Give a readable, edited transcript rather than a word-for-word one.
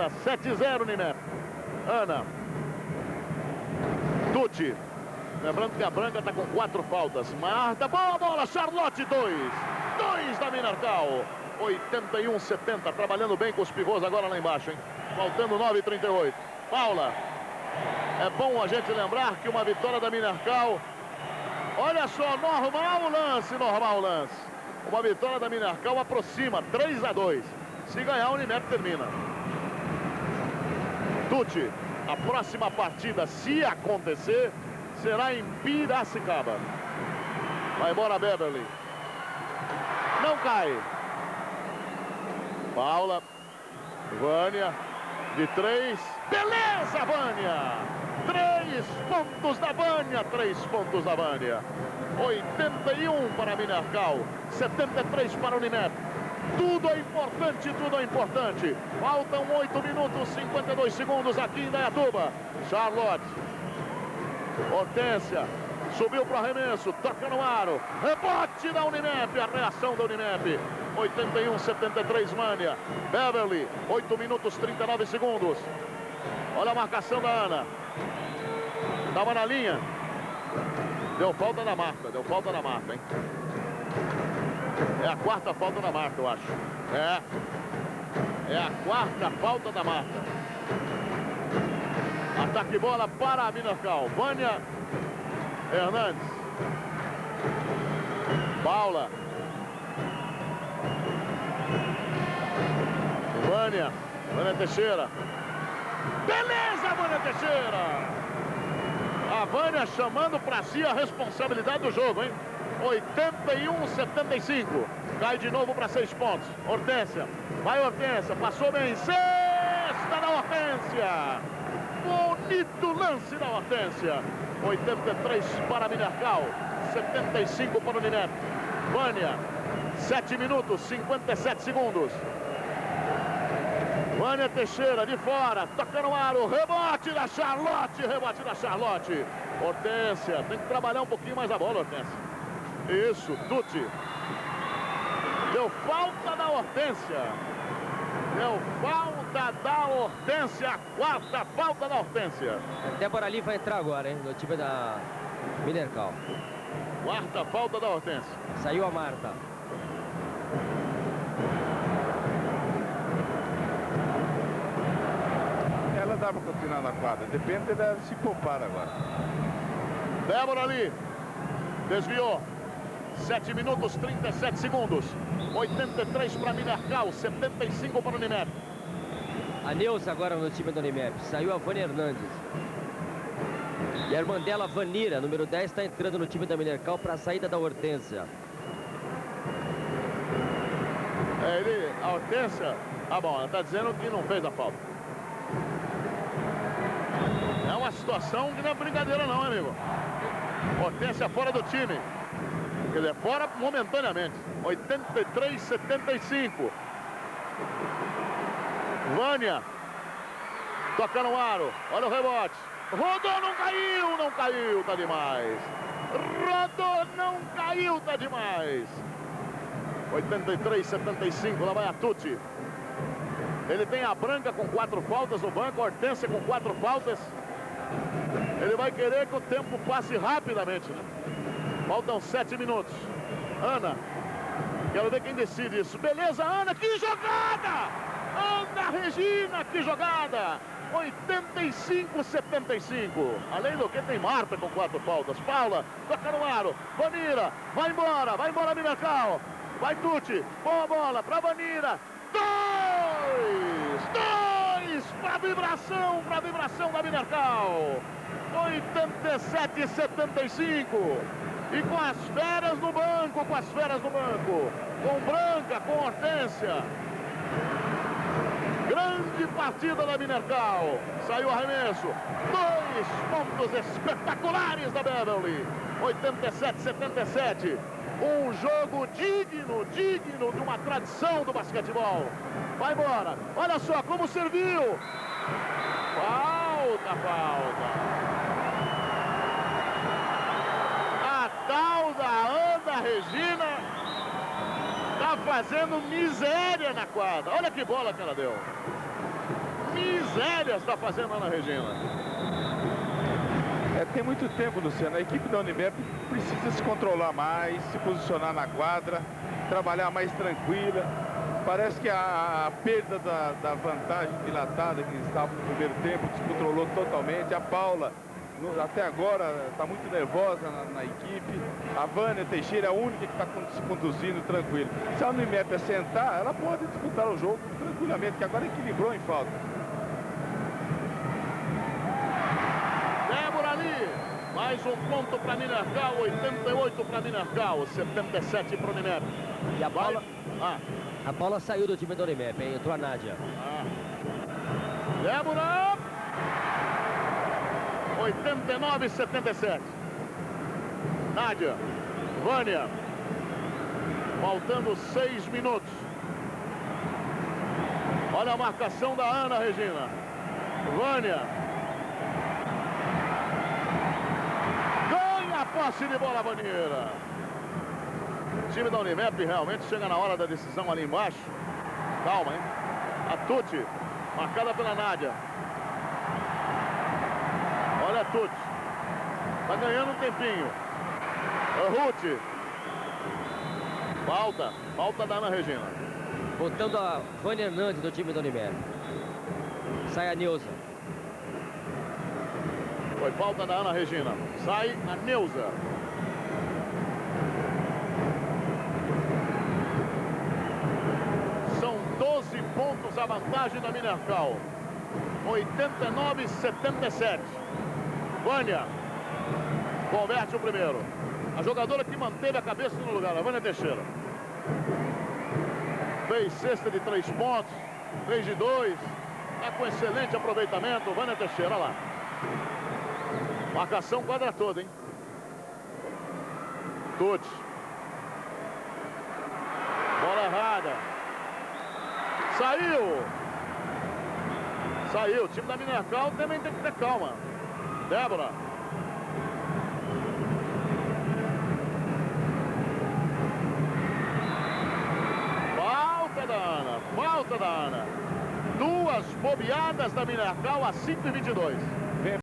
7-0 Unimep. Ana. Tucci. Lembrando que a Branca está com 4 faltas. Marta, boa bola, Charlotte 2 da Minercal. 81-70, trabalhando bem com os pivôs agora lá embaixo, hein? Faltando 9:38. Paula. É bom a gente lembrar que uma vitória da Minercal. Olha só, normal o lance. Uma vitória da Minercal aproxima, 3-2. Se ganhar, o Unimep termina. Tucci, a próxima partida, se acontecer, será em Piracicaba. Vai embora Beverly. Não cai. Paula. Vânia. De 3. Beleza, Vânia. 3 pontos da Vânia. 3 pontos da Vânia. 81 para a Minercal. 73 para o Unimep. Tudo é importante, tudo é importante. Faltam 8 minutos, 52 segundos aqui em Dayatuba. Charlotte. Hortência. Subiu para o arremesso, toca no aro. Rebote da Unimep, a reação da Unimep. 81-73 Vânia. Beverly, 8 minutos, 39 segundos. Olha a marcação da Ana. Estava na linha. Deu falta na marca, hein? É a 4ª falta da marca, eu acho. É a 4ª falta da marca. Ataque bola para a Minercal. Vânia Hernandes. Paula. Vânia Teixeira. Beleza, Vânia Teixeira. A Vânia chamando para si a responsabilidade do jogo, hein? 81-75. Cai de novo para 6 pontos. Hortência. Vai Hortência. Passou bem. Cesta da Hortência. Bonito lance da Hortência. 83 para a Minercal. 75 para o Unimep. Vânia. 7 minutos, 57 segundos. Vânia Teixeira de fora. Toca no aro. Rebote da Charlotte. Hortência. Tem que trabalhar um pouquinho mais a bola, Hortência. Isso, Tucci. Deu falta da Hortência. A 4ª falta da Hortência. A Débora ali vai entrar agora, hein? No time da Minercal. 4ª falta da Hortência. Saiu a Marta. Ela dá para continuar na quadra. Depende dela se poupar agora. Débora ali. Desviou. 7 minutos, 37 segundos. 83 para Minercal, 75 para o Unimep. A Neuza agora no time do Unimep. Saiu a Vânia Hernandes. E a irmã dela, Vanira, número 10, está entrando no time da Minercal para a saída da Hortência. A Hortência... Ah, bom, ela está dizendo que não fez a falta. É uma situação que não é brincadeira não, amigo. Hortência fora do time. Quer dizer, fora momentaneamente. 83-75. Vânia. Toca no aro. Olha o rebote. Rodou, não caiu, tá demais. Rodou, não caiu, tá demais. 83-75, lá vai a Tucci. Ele tem a Branca com 4 faltas no banco, a Hortência com 4 faltas. Ele vai querer que o tempo passe rapidamente, né? Faltam 7 minutos. Ana. Quero ver quem decide isso. Beleza, Ana, que jogada! Ana Regina, que jogada! 85-75. Além do que tem Marta com 4 faltas. Paula, toca no aro. Vanira, vai embora Minercal. Vai Tucci, boa bola para Vanira. 2 para vibração da Minercal. 87-75. E com as feras no banco, com Branca, com Hortência. Grande partida da Minercal. Saiu o arremesso. 2 pontos espetaculares da Beverly. 87-77. Um jogo digno de uma tradição do basquetebol. Vai embora. Olha só como serviu. Falta. A tal da Ana Regina tá fazendo miséria na quadra. Olha que bola que ela deu. miséria está fazendo a Ana Regina. Tem muito tempo, Luciano. A equipe da Unimep precisa se controlar mais, se posicionar na quadra, trabalhar mais tranquila. Parece que a perda da vantagem dilatada que estava no primeiro tempo descontrolou totalmente. A Paula, até agora, está muito nervosa na equipe. A Vânia Teixeira é a única que está se conduzindo tranquilo. Se a Unimep assentar, ela pode disputar o jogo tranquilamente, que agora equilibrou em falta. Débora ali, mais um ponto para Minercal, 88 para Minercal, 77 para o Unimep. E a Paula... A Paula saiu do time da Unimep, hein? Entrou a Nádia. Débora! 89-77. Nádia. Vânia. Faltando 6 minutos. Olha a marcação da Ana Regina. Vânia. Ganha a posse de bola, Vanira. O time da Unimep realmente chega na hora da decisão ali embaixo. Calma, hein? A Tuti, marcada pela Nádia. Olha a Tuti. Tá ganhando um tempinho. A Ruth. Falta da Ana Regina. Botando a Vânia Hernandes do time da Unimep. Sai a Neuza. Foi falta da Ana Regina. Sai a Neuza. São 12 pontos a vantagem da Minercal. 89-77. Vânia converte o primeiro. A jogadora que manteve a cabeça no lugar, a Vânia Teixeira. Fez cesta de 3 pontos, 3 de 2. Está com excelente aproveitamento. Vânia Teixeira lá. Marcação quadra toda, hein? Tuts. Bola errada. Saiu. O time da Minercal também tem que ter calma. Débora. Falta da Ana. 2 bobeadas da Minercal a 5:22.